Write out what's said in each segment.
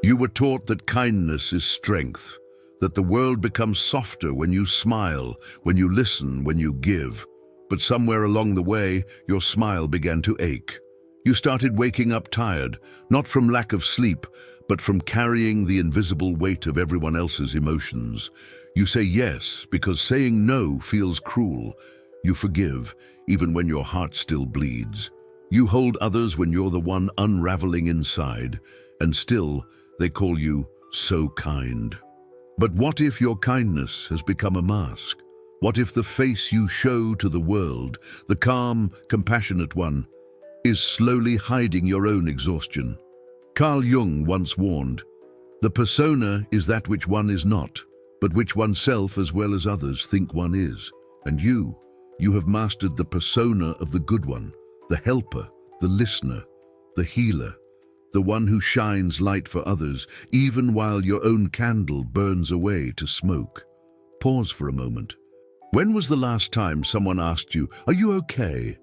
You were taught that kindness is strength, that the world becomes softer when you smile, when you listen, when you give. But somewhere along the way, your smile began to ache. You started waking up tired, not from lack of sleep, but from carrying the invisible weight of everyone else's emotions. You say yes because saying no feels cruel. You forgive, even when your heart still bleeds. You hold others when you're the one unraveling inside, and still they call you so kind. But what if your kindness has become a mask? What if the face you show to the world, the calm, compassionate one, is slowly hiding your own exhaustion? Carl Jung once warned, "The persona is that which one is not, but which oneself as well as others think one is." And you have mastered the persona of the good one, the helper, the listener, the healer, the one who shines light for others, even while your own candle burns away to smoke. Pause for a moment. When was the last time someone asked you, "Are you okay?"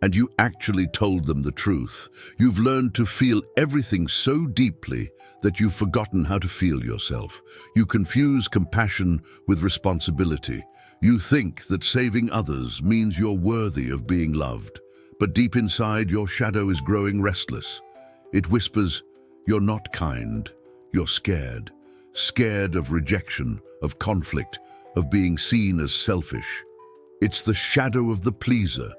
and you actually told them the truth? You've learned to feel everything so deeply that you've forgotten how to feel yourself. You confuse compassion with responsibility. You think that saving others means you're worthy of being loved. But deep inside, your shadow is growing restless. It whispers, "You're not kind. You're scared. Scared of rejection, of conflict, of being seen as selfish." It's the shadow of the pleaser,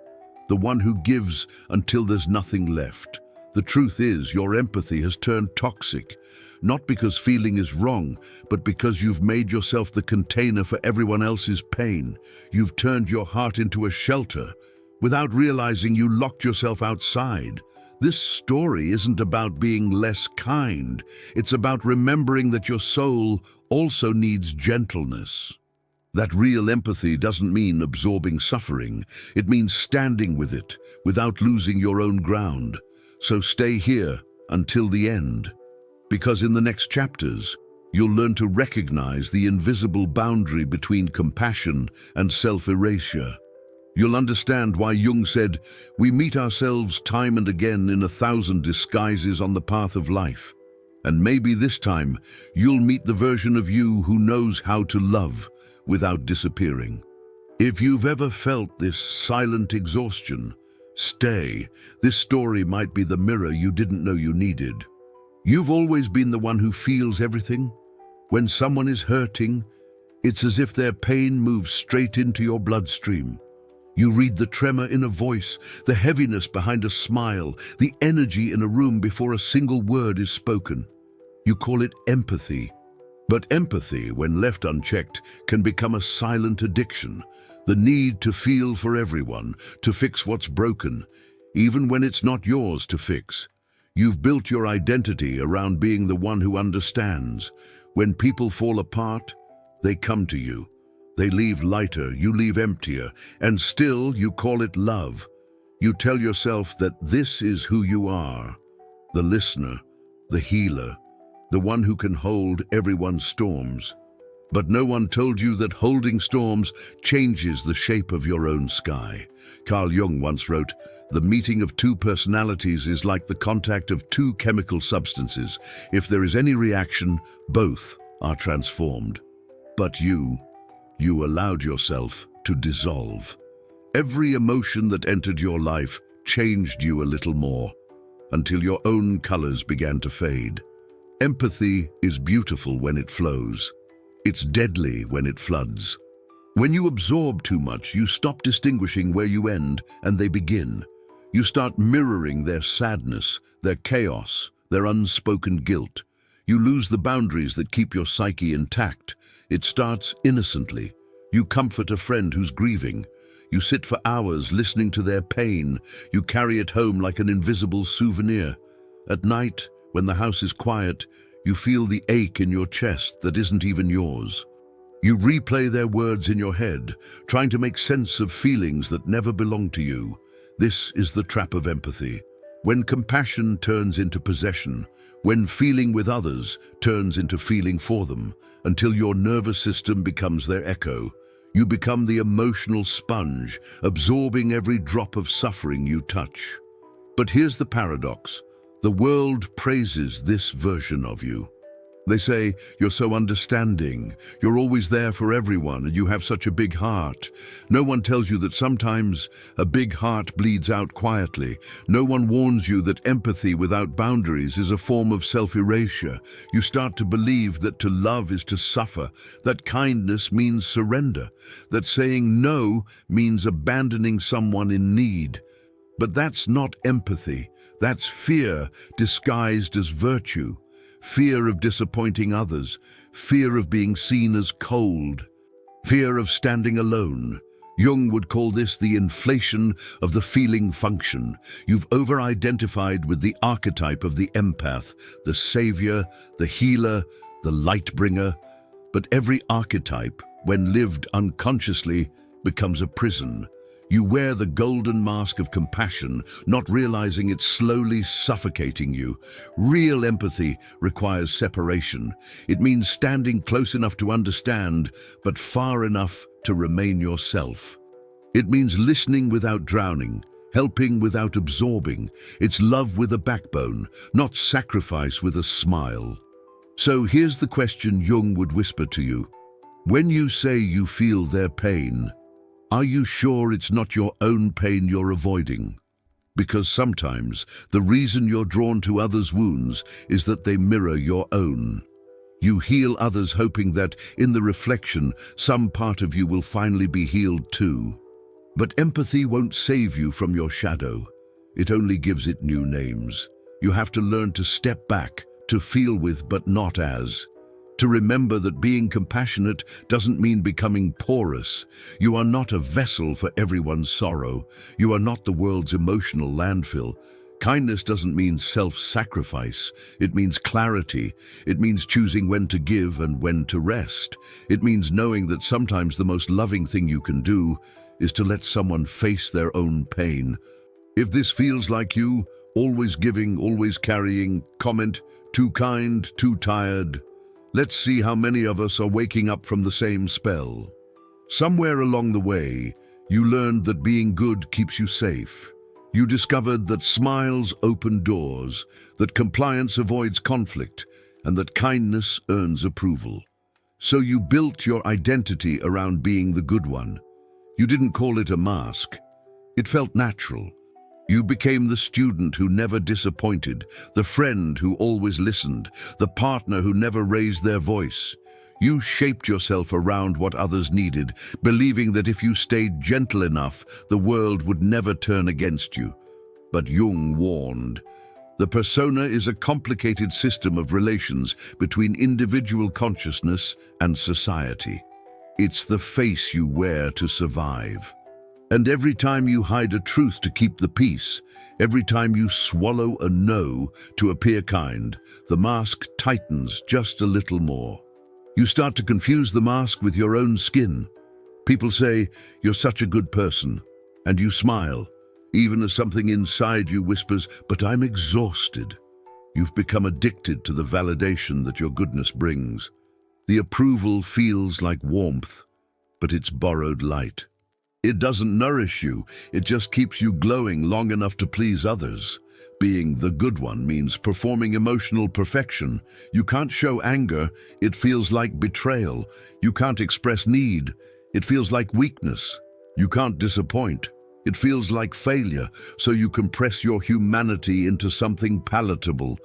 the one who gives until there's nothing left. The truth is, your empathy has turned toxic, not because feeling is wrong, but because you've made yourself the container for everyone else's pain. You've turned your heart into a shelter. Without realizing, you locked yourself outside. This story isn't about being less kind. It's about remembering that your soul also needs gentleness. That real empathy doesn't mean absorbing suffering. It means standing with it without losing your own ground. So stay here until the end, because in the next chapters, you'll learn to recognize the invisible boundary between compassion and self-erasure. You'll understand why Jung said, "We meet ourselves time and again in 1,000 disguises on the path of life." And maybe this time, you'll meet the version of you who knows how to love without disappearing. If you've ever felt this silent exhaustion, stay. This story might be the mirror you didn't know you needed. You've always been the one who feels everything. When someone is hurting, it's as if their pain moves straight into your bloodstream. You read the tremor in a voice, the heaviness behind a smile, the energy in a room before a single word is spoken. You call it empathy. But empathy, when left unchecked, can become a silent addiction. The need to feel for everyone, to fix what's broken, even when it's not yours to fix. You've built your identity around being the one who understands. When people fall apart, they come to you. They leave lighter, you leave emptier, and still you call it love. You tell yourself that this is who you are, the listener, the healer, the one who can hold everyone's storms. But no one told you that holding storms changes the shape of your own sky. Carl Jung once wrote, "The meeting of two personalities is like the contact of two chemical substances. If there is any reaction, both are transformed." But you allowed yourself to dissolve. Every emotion that entered your life changed you a little more, until your own colors began to fade. Empathy is beautiful when it flows. It's deadly when it floods. When you absorb too much, you stop distinguishing where you end and they begin. You start mirroring their sadness, their chaos, their unspoken guilt. You lose the boundaries that keep your psyche intact. It starts innocently. You comfort a friend who's grieving. You sit for hours listening to their pain. You carry it home like an invisible souvenir. At night, when the house is quiet, you feel the ache in your chest that isn't even yours. You replay their words in your head, trying to make sense of feelings that never belonged to you. This is the trap of empathy. When compassion turns into possession, when feeling with others turns into feeling for them, until your nervous system becomes their echo. You become the emotional sponge, absorbing every drop of suffering you touch. But here's the paradox. The world praises this version of you. They say, "You're so understanding, you're always there for everyone, and you have such a big heart." No one tells you that sometimes a big heart bleeds out quietly. No one warns you that empathy without boundaries is a form of self-erasure. You start to believe that to love is to suffer, that kindness means surrender, that saying no means abandoning someone in need. But that's not empathy. That's fear disguised as virtue. Fear of disappointing others, fear of being seen as cold, fear of standing alone. Jung would call this the inflation of the feeling function. You've over-identified with the archetype of the empath, the savior, the healer, the light bringer. But every archetype, when lived unconsciously, becomes a prison. You wear the golden mask of compassion, not realizing it's slowly suffocating you. Real empathy requires separation. It means standing close enough to understand, but far enough to remain yourself. It means listening without drowning, helping without absorbing. It's love with a backbone, not sacrifice with a smile. So here's the question Jung would whisper to you. When you say you feel their pain, are you sure it's not your own pain you're avoiding? Because sometimes the reason you're drawn to others' wounds is that they mirror your own. You heal others hoping that, in the reflection, some part of you will finally be healed too. But empathy won't save you from your shadow. It only gives it new names. You have to learn to step back, to feel with but not as. To remember that being compassionate doesn't mean becoming porous. You are not a vessel for everyone's sorrow. You are not the world's emotional landfill. Kindness doesn't mean self-sacrifice. It means clarity. It means choosing when to give and when to rest. It means knowing that sometimes the most loving thing you can do is to let someone face their own pain. If this feels like you, always giving, always carrying, comment, too kind, too tired. Let's see how many of us are waking up from the same spell. Somewhere along the way, you learned that being good keeps you safe. You discovered that smiles open doors, that compliance avoids conflict, and that kindness earns approval. So you built your identity around being the good one. You didn't call it a mask. It felt natural. You became the student who never disappointed, the friend who always listened, the partner who never raised their voice. You shaped yourself around what others needed, believing that if you stayed gentle enough, the world would never turn against you. But Jung warned, the persona is a complicated system of relations between individual consciousness and society. It's the face you wear to survive. And every time you hide a truth to keep the peace, every time you swallow a no to appear kind, the mask tightens just a little more. You start to confuse the mask with your own skin. People say, "You're such a good person," and you smile, even as something inside you whispers, "But I'm exhausted." You've become addicted to the validation that your goodness brings. The approval feels like warmth, but it's borrowed light. It doesn't nourish you, it just keeps you glowing long enough to please others. Being the good one means performing emotional perfection. You can't show anger, it feels like betrayal. You can't express need, it feels like weakness. You can't disappoint, it feels like failure. So you compress your humanity into something palatable.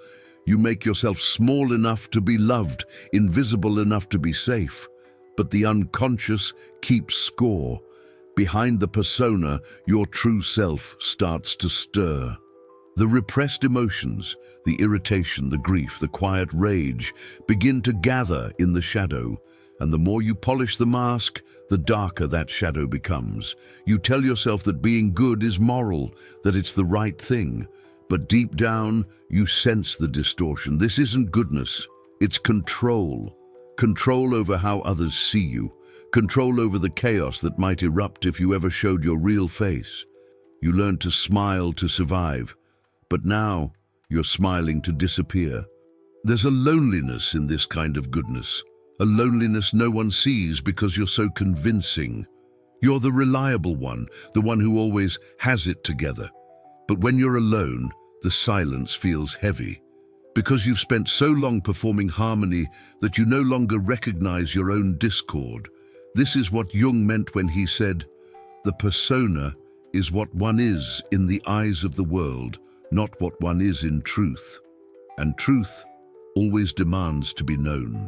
You make yourself small enough to be loved, invisible enough to be safe. But the unconscious keeps score. Behind the persona, your true self starts to stir. The repressed emotions, the irritation, the grief, the quiet rage, begin to gather in the shadow. And the more you polish the mask, the darker that shadow becomes. You tell yourself that being good is moral, that it's the right thing. But deep down, you sense the distortion. This isn't goodness, it's control. Control over how others see you. Control over the chaos that might erupt if you ever showed your real face. You learned to smile to survive, but now you're smiling to disappear. There's a loneliness in this kind of goodness, a loneliness no one sees because you're so convincing. You're the reliable one, the one who always has it together. But when you're alone, the silence feels heavy, because you've spent so long performing harmony that you no longer recognize your own discord. This is what Jung meant when he said, "The persona is what one is in the eyes of the world, not what one is in truth. And truth always demands to be known."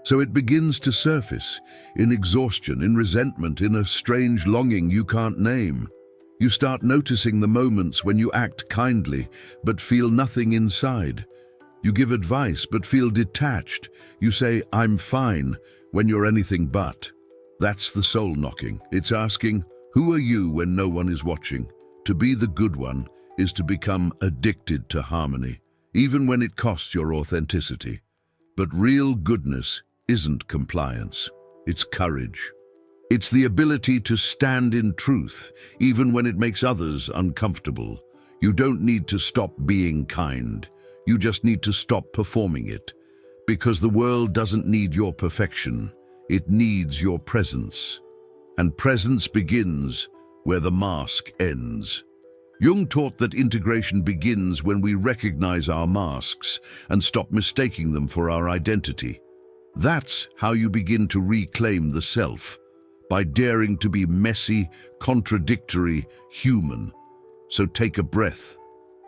So it begins to surface, in exhaustion, in resentment, in a strange longing you can't name. You start noticing the moments when you act kindly, but feel nothing inside. You give advice, but feel detached. You say, "I'm fine," when you're anything but. That's the soul knocking. It's asking, who are you when no one is watching? To be the good one is to become addicted to harmony, even when it costs your authenticity. But real goodness isn't compliance, it's courage. It's the ability to stand in truth, even when it makes others uncomfortable. You don't need to stop being kind. You just need to stop performing it. Because the world doesn't need your perfection. It needs your presence. And presence begins where the mask ends. Jung taught that integration begins when we recognize our masks and stop mistaking them for our identity. That's how you begin to reclaim the self, by daring to be messy, contradictory, human. So take a breath.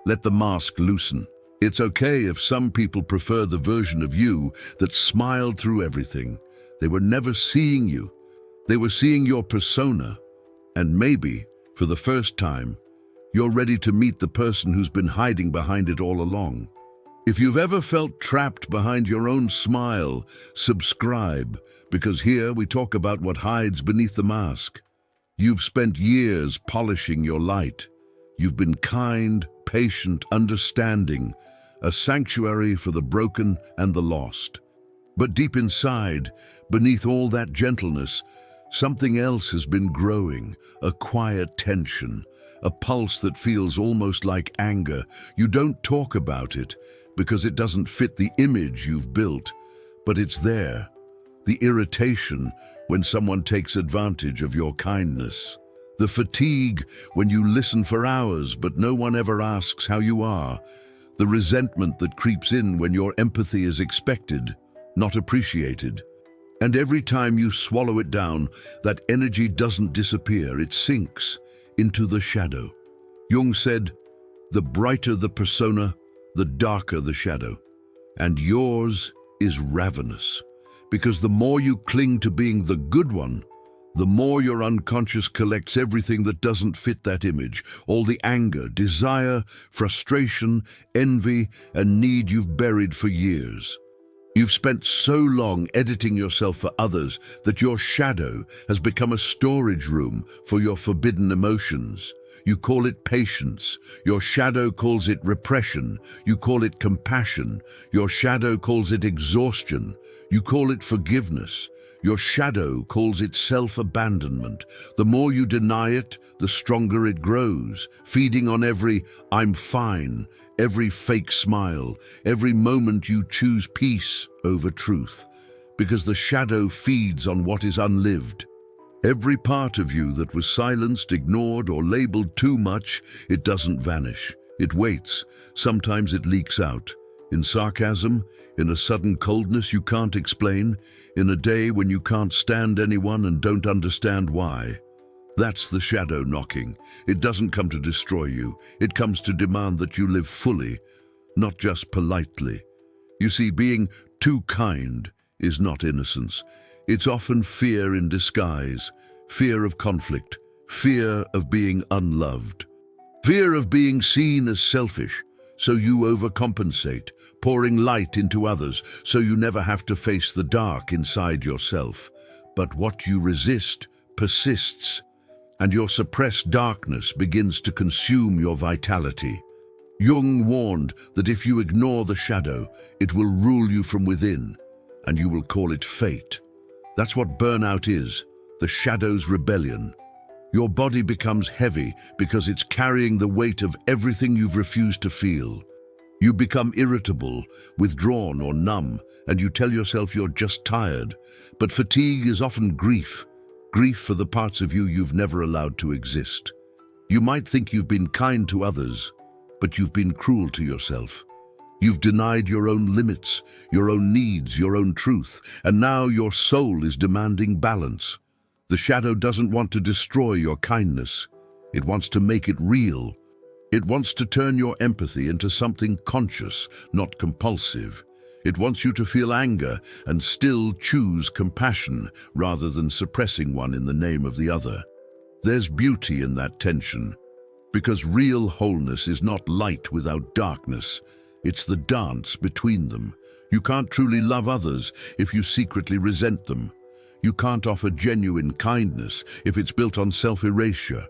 Let the mask loosen. It's okay if some people prefer the version of you that smiled through everything. They were never seeing you. They were seeing your persona. And maybe, for the first time, you're ready to meet the person who's been hiding behind it all along. If you've ever felt trapped behind your own smile, subscribe, because here we talk about what hides beneath the mask. You've spent years polishing your light. You've been kind, patient, understanding, a sanctuary for the broken and the lost. But deep inside, beneath all that gentleness, something else has been growing, a quiet tension, a pulse that feels almost like anger. You don't talk about it because it doesn't fit the image you've built, but it's there. The irritation when someone takes advantage of your kindness. The fatigue when you listen for hours but no one ever asks how you are. The resentment that creeps in when your empathy is expected, not appreciated. And every time you swallow it down, that energy doesn't disappear, it sinks into the shadow. Jung said, "The brighter the persona, the darker the shadow." And yours is ravenous, because the more you cling to being the good one, the more your unconscious collects everything that doesn't fit that image, all the anger, desire, frustration, envy, and need you've buried for years. You've spent so long editing yourself for others that your shadow has become a storage room for your forbidden emotions. You call it patience. Your shadow calls it repression. You call it compassion. Your shadow calls it exhaustion. You call it forgiveness. Your shadow calls it self-abandonment. The more you deny it, the stronger it grows, feeding on every "I'm fine," every fake smile, every moment you choose peace over truth, because the shadow feeds on what is unlived. Every part of you that was silenced, ignored, or labeled too much, it doesn't vanish. It waits. Sometimes it leaks out. In sarcasm, in a sudden coldness you can't explain, in a day when you can't stand anyone and don't understand why. That's the shadow knocking. It doesn't come to destroy you. It comes to demand that you live fully, not just politely. You see, being too kind is not innocence. It's often fear in disguise, fear of conflict, fear of being unloved, fear of being seen as selfish, so you overcompensate, pouring light into others so you never have to face the dark inside yourself. But what you resist persists, and your suppressed darkness begins to consume your vitality. Jung warned that if you ignore the shadow, it will rule you from within, and you will call it fate. That's what burnout is, the shadow's rebellion. Your body becomes heavy because it's carrying the weight of everything you've refused to feel. You become irritable, withdrawn or numb, and you tell yourself you're just tired. But fatigue is often grief, grief for the parts of you you've never allowed to exist. You might think you've been kind to others, but you've been cruel to yourself. You've denied your own limits, your own needs, your own truth, and now your soul is demanding balance. The shadow doesn't want to destroy your kindness. It wants to make it real. It wants to turn your empathy into something conscious, not compulsive. It wants you to feel anger and still choose compassion rather than suppressing one in the name of the other. There's beauty in that tension, because real wholeness is not light without darkness. It's the dance between them. You can't truly love others if you secretly resent them. You can't offer genuine kindness if it's built on self-erasure.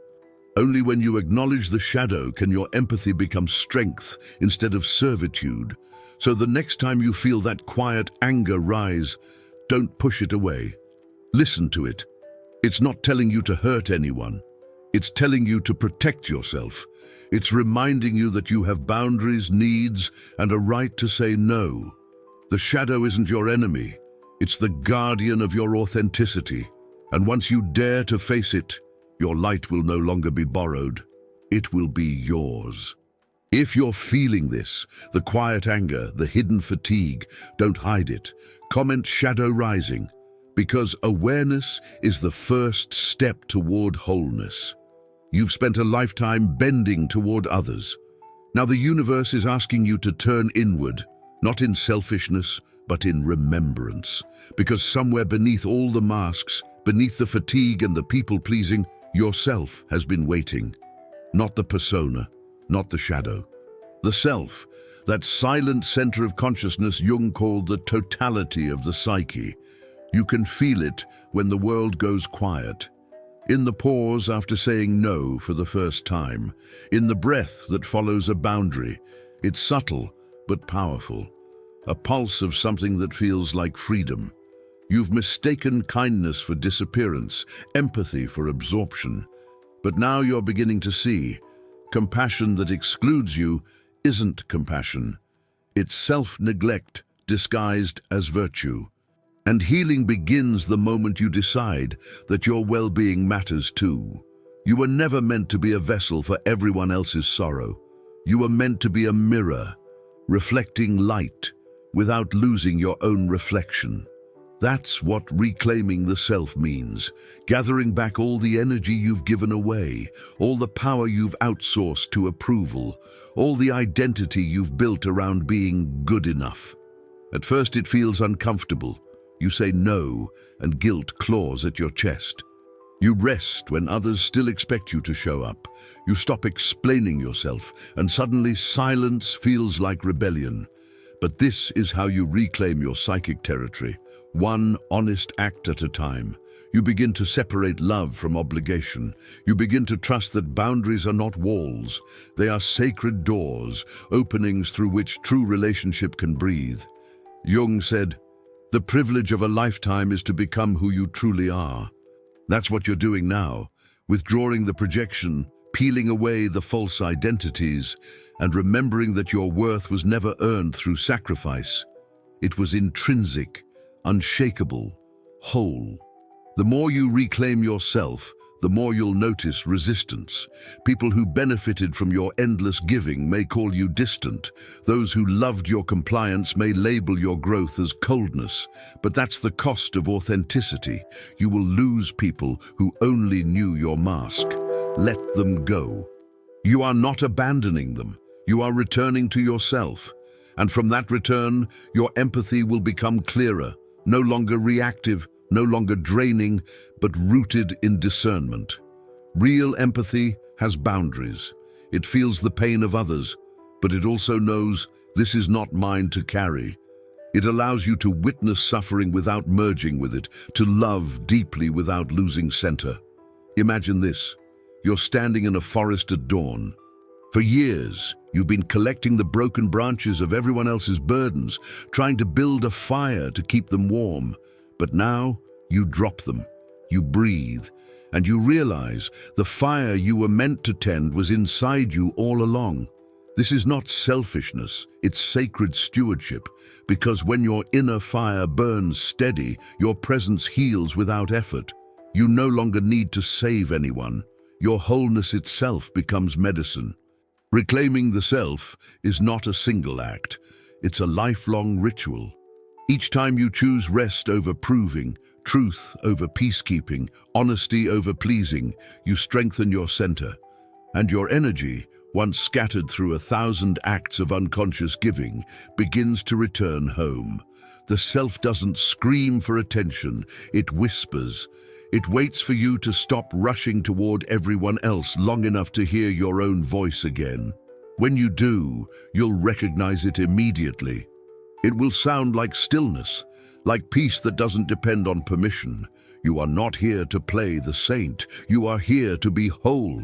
Only when you acknowledge the shadow can your empathy become strength instead of servitude. So the next time you feel that quiet anger rise, don't push it away. Listen to it. It's not telling you to hurt anyone. It's telling you to protect yourself. It's reminding you that you have boundaries, needs, and a right to say no. The shadow isn't your enemy. It's the guardian of your authenticity. And once you dare to face it, your light will no longer be borrowed. It will be yours. If you're feeling this, the quiet anger, the hidden fatigue, don't hide it. Comment shadow rising, because awareness is the first step toward wholeness. You've spent a lifetime bending toward others. Now the universe is asking you to turn inward, not in selfishness, but in remembrance. Because somewhere beneath all the masks, beneath the fatigue and the people-pleasing, yourself has been waiting. Not the persona, not the shadow. The self, that silent center of consciousness Jung called the totality of the psyche. You can feel it when the world goes quiet. In the pause after saying no for the first time. In the breath that follows a boundary. It's subtle but powerful. A pulse of something that feels like freedom. You've mistaken kindness for disappearance, empathy for absorption. But now you're beginning to see, compassion that excludes you isn't compassion. It's self-neglect disguised as virtue. And healing begins the moment you decide that your well-being matters too. You were never meant to be a vessel for everyone else's sorrow. You were meant to be a mirror, reflecting light without losing your own reflection. That's what reclaiming the self means, gathering back all the energy you've given away, all the power you've outsourced to approval, all the identity you've built around being good enough. At first it feels uncomfortable. You say no, and guilt claws at your chest. You rest when others still expect you to show up. You stop explaining yourself, and suddenly silence feels like rebellion. But this is how you reclaim your psychic territory. One honest act at a time. You begin to separate love from obligation. You begin to trust that boundaries are not walls. They are sacred doors, openings through which true relationship can breathe. Jung said, "The privilege of a lifetime is to become who you truly are." That's what you're doing now, withdrawing the projection, peeling away the false identities, and remembering that your worth was never earned through sacrifice. It was intrinsic, unshakable, whole. The more you reclaim yourself, the more you'll notice resistance. People who benefited from your endless giving may call you distant. Those who loved your compliance may label your growth as coldness. But that's the cost of authenticity. You will lose people who only knew your mask. Let them go. You are not abandoning them. You are returning to yourself. And from that return, your empathy will become clearer, no longer reactive, no longer draining, but rooted in discernment. Real empathy has boundaries. It feels the pain of others, but it also knows this is not mine to carry. It allows you to witness suffering without merging with it, to love deeply without losing center. Imagine this. You're standing in a forest at dawn. For years, you've been collecting the broken branches of everyone else's burdens, trying to build a fire to keep them warm. But now, you drop them, you breathe, and you realize the fire you were meant to tend was inside you all along. This is not selfishness, it's sacred stewardship, because when your inner fire burns steady, your presence heals without effort. You no longer need to save anyone. Your wholeness itself becomes medicine. Reclaiming the self is not a single act. It's a lifelong ritual. Each time you choose rest over proving, truth over peacekeeping, honesty over pleasing, you strengthen your center. And your energy, once scattered through 1,000 acts of unconscious giving, begins to return home. The self doesn't scream for attention, it whispers. It waits for you to stop rushing toward everyone else long enough to hear your own voice again. When you do, you'll recognize it immediately. It will sound like stillness, like peace that doesn't depend on permission. You are not here to play the saint, you are here to be whole.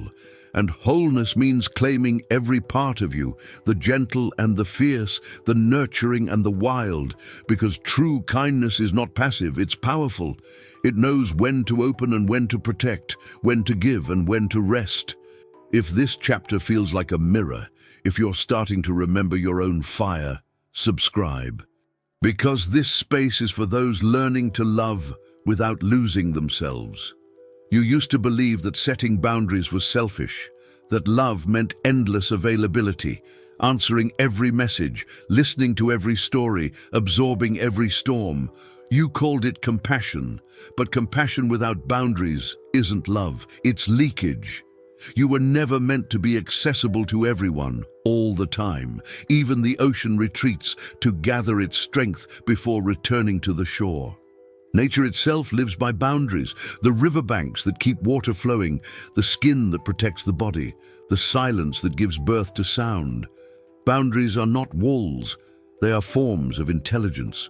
And wholeness means claiming every part of you, the gentle and the fierce, the nurturing and the wild, because true kindness is not passive, it's powerful. It knows when to open and when to protect, when to give and when to rest. If this chapter feels like a mirror, if you're starting to remember your own fire, subscribe. Because this space is for those learning to love without losing themselves. You used to believe that setting boundaries was selfish, that love meant endless availability, answering every message, listening to every story, absorbing every storm. You called it compassion, but compassion without boundaries isn't love, it's leakage. You were never meant to be accessible to everyone, all the time. Even the ocean retreats to gather its strength before returning to the shore. Nature itself lives by boundaries, the riverbanks that keep water flowing, the skin that protects the body, the silence that gives birth to sound. Boundaries are not walls, they are forms of intelligence.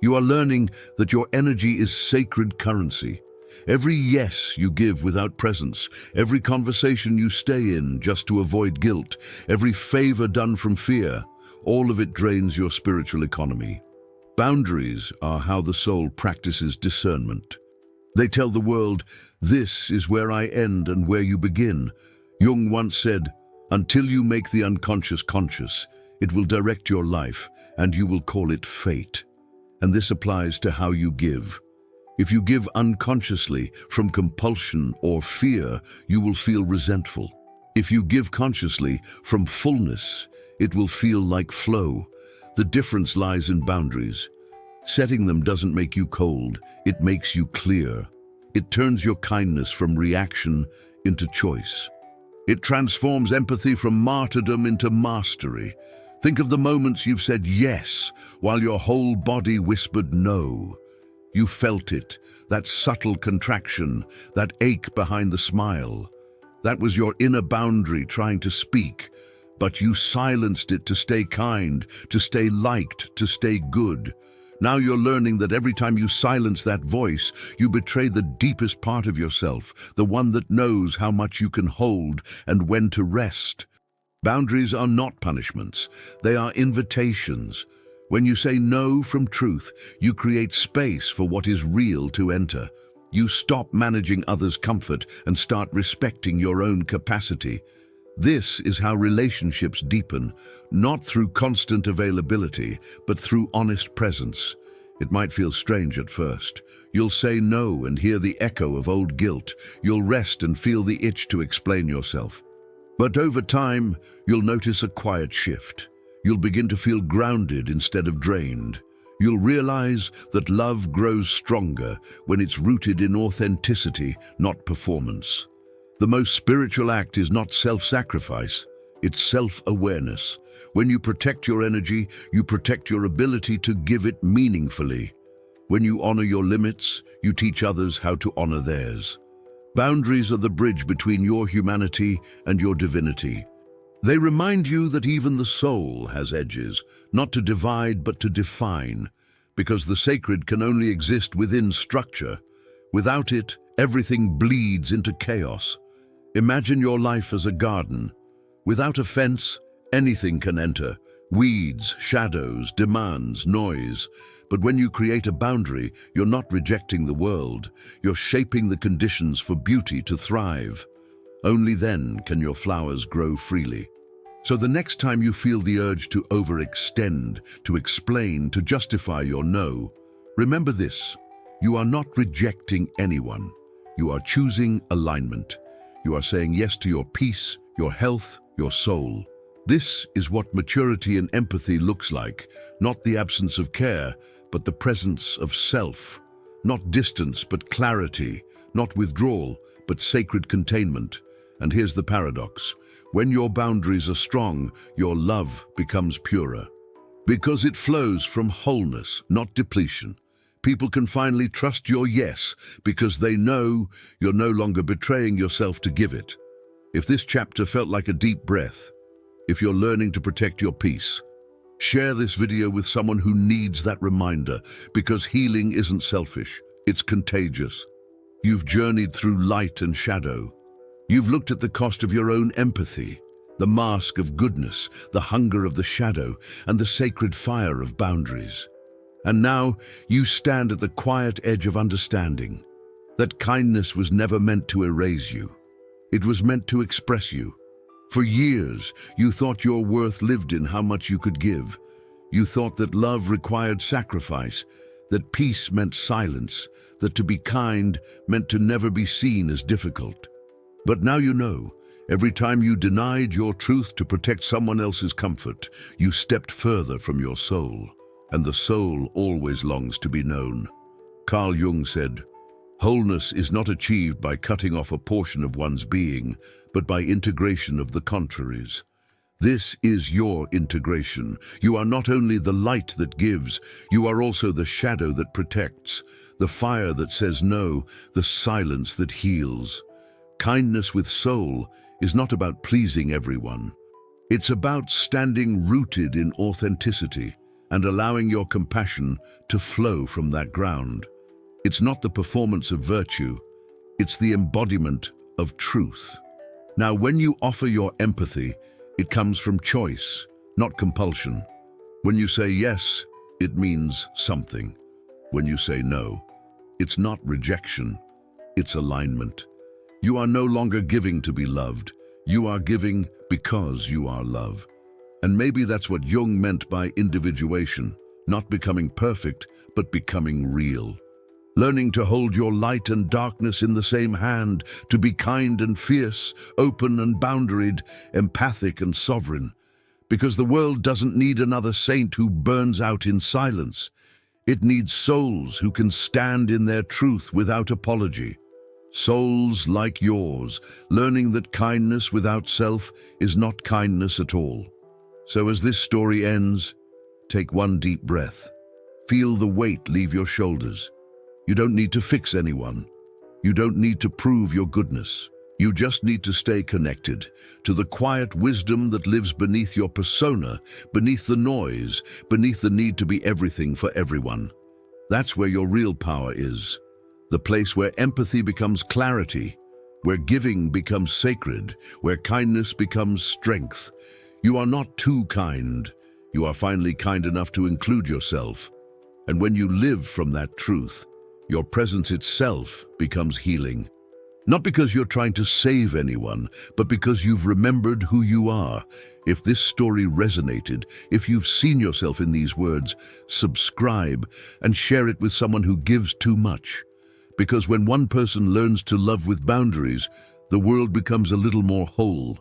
You are learning that your energy is sacred currency. Every yes you give without presence, every conversation you stay in just to avoid guilt, every favor done from fear, all of it drains your spiritual economy. Boundaries are how the soul practices discernment. They tell the world, this is where I end and where you begin. Jung once said, until you make the unconscious conscious, it will direct your life and you will call it fate. And this applies to how you give. If you give unconsciously from compulsion or fear, you will feel resentful. If you give consciously from fullness, it will feel like flow. The difference lies in boundaries. Setting them doesn't make you cold, it makes you clear. It turns your kindness from reaction into choice. It transforms empathy from martyrdom into mastery. Think of the moments you've said yes, while your whole body whispered no. You felt it, that subtle contraction, that ache behind the smile. That was your inner boundary trying to speak. But you silenced it to stay kind, to stay liked, to stay good. Now you're learning that every time you silence that voice, you betray the deepest part of yourself, the one that knows how much you can hold and when to rest. Boundaries are not punishments, they are invitations. When you say no from truth, you create space for what is real to enter. You stop managing others' comfort and start respecting your own capacity. This is how relationships deepen, not through constant availability, but through honest presence. It might feel strange at first. You'll say no and hear the echo of old guilt. You'll rest and feel the itch to explain yourself. But over time, you'll notice a quiet shift. You'll begin to feel grounded instead of drained. You'll realize that love grows stronger when it's rooted in authenticity, not performance. The most spiritual act is not self-sacrifice, it's self-awareness. When you protect your energy, you protect your ability to give it meaningfully. When you honor your limits, you teach others how to honor theirs. Boundaries are the bridge between your humanity and your divinity. They remind you that even the soul has edges, not to divide but to define, because the sacred can only exist within structure. Without it, everything bleeds into chaos. Imagine your life as a garden. Without a fence, anything can enter. Weeds, shadows, demands, noise. But when you create a boundary, you're not rejecting the world. You're shaping the conditions for beauty to thrive. Only then can your flowers grow freely. So the next time you feel the urge to overextend, to explain, to justify your no, remember this: you are not rejecting anyone. You are choosing alignment. You are saying yes to your peace, your health, your soul. This is what maturity and empathy looks like, not the absence of care, but the presence of self, not distance, but clarity, not withdrawal, but sacred containment. And here's the paradox. When your boundaries are strong, your love becomes purer. Because it flows from wholeness, not depletion. People can finally trust your yes because they know you're no longer betraying yourself to give it. If this chapter felt like a deep breath, if you're learning to protect your peace, share this video with someone who needs that reminder, because healing isn't selfish, it's contagious. You've journeyed through light and shadow. You've looked at the cost of your own empathy, the mask of goodness, the hunger of the shadow, and the sacred fire of boundaries. And now you stand at the quiet edge of understanding that kindness was never meant to erase you. It was meant to express you. For years, you thought your worth lived in how much you could give. You thought that love required sacrifice, that peace meant silence, that to be kind meant to never be seen as difficult. But now you know, every time you denied your truth to protect someone else's comfort, you stepped further from your soul. And the soul always longs to be known. Carl Jung said, "Wholeness is not achieved by cutting off a portion of one's being, but by integration of the contraries." This is your integration. You are not only the light that gives, you are also the shadow that protects, the fire that says no, the silence that heals. Kindness with soul is not about pleasing everyone. It's about standing rooted in authenticity and allowing your compassion to flow from that ground. It's not the performance of virtue, it's the embodiment of truth. Now, when you offer your empathy, it comes from choice, not compulsion. When you say yes, it means something. When you say no, it's not rejection, it's alignment. You are no longer giving to be loved. You are giving because you are love. And maybe that's what Jung meant by individuation, not becoming perfect, but becoming real. Learning to hold your light and darkness in the same hand, to be kind and fierce, open and boundaried, empathic and sovereign. Because the world doesn't need another saint who burns out in silence. It needs souls who can stand in their truth without apology. Souls like yours, learning that kindness without self is not kindness at all. So as this story ends, take one deep breath. Feel the weight leave your shoulders. You don't need to fix anyone. You don't need to prove your goodness. You just need to stay connected to the quiet wisdom that lives beneath your persona, beneath the noise, beneath the need to be everything for everyone. That's where your real power is. The place where empathy becomes clarity, where giving becomes sacred, where kindness becomes strength. You are not too kind. You are finally kind enough to include yourself. And when you live from that truth, your presence itself becomes healing. Not because you're trying to save anyone, but because you've remembered who you are. If this story resonated, if you've seen yourself in these words, subscribe and share it with someone who gives too much. Because when one person learns to love with boundaries, the world becomes a little more whole.